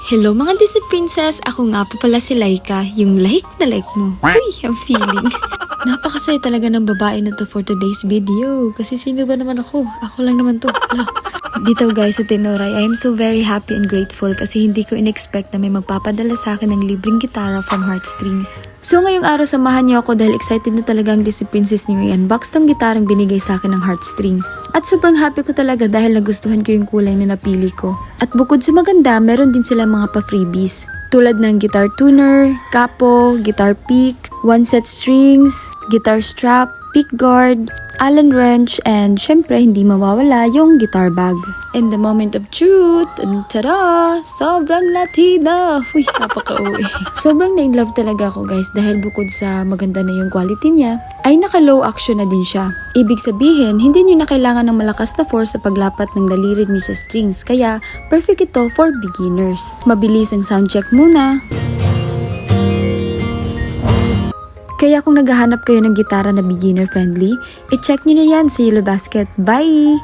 Hello mga Disney Princess! Ako nga po pala si Laika, yung like na like mo. Uy, ang feeling. Napakasaya talaga ng babae na to for today's video. Kasi sino ba naman ako? Ako lang naman to. Dito guys sa Tinoray, I am so very happy and grateful kasi hindi ko in-expect na may magpapadala sa akin ng libreng gitara from Heartstrings. So ngayong araw samahan niyo ako dahil excited na talaga ang Disney Princess niyo i-unbox ng gitarang binigay sa akin ng Heartstrings. At sobrang happy ko talaga dahil nagustuhan ko yung kulay na napili ko. At bukod sa maganda, meron din sila mga pa-freebies. Tulad ng guitar tuner, capo, guitar pick, one set strings, guitar strap, pick guard, Allen wrench, and syempre hindi mawawala yung guitar bag. And the moment of truth, tada! Sobrang Latina! Uy, napaka-uwi. Sobrang na-inlove talaga ako guys dahil bukod sa maganda na yung quality niya, ay naka-low action na din siya. Ibig sabihin, hindi niyo na kailangan ng malakas na force sa paglapat ng daliri niyo sa strings, kaya perfect ito for beginners. Mabilis ang sound check muna. Kaya kung naghahanap kayo ng gitara na beginner friendly, i-check nyo na yan sa Yellow Basket. Bye!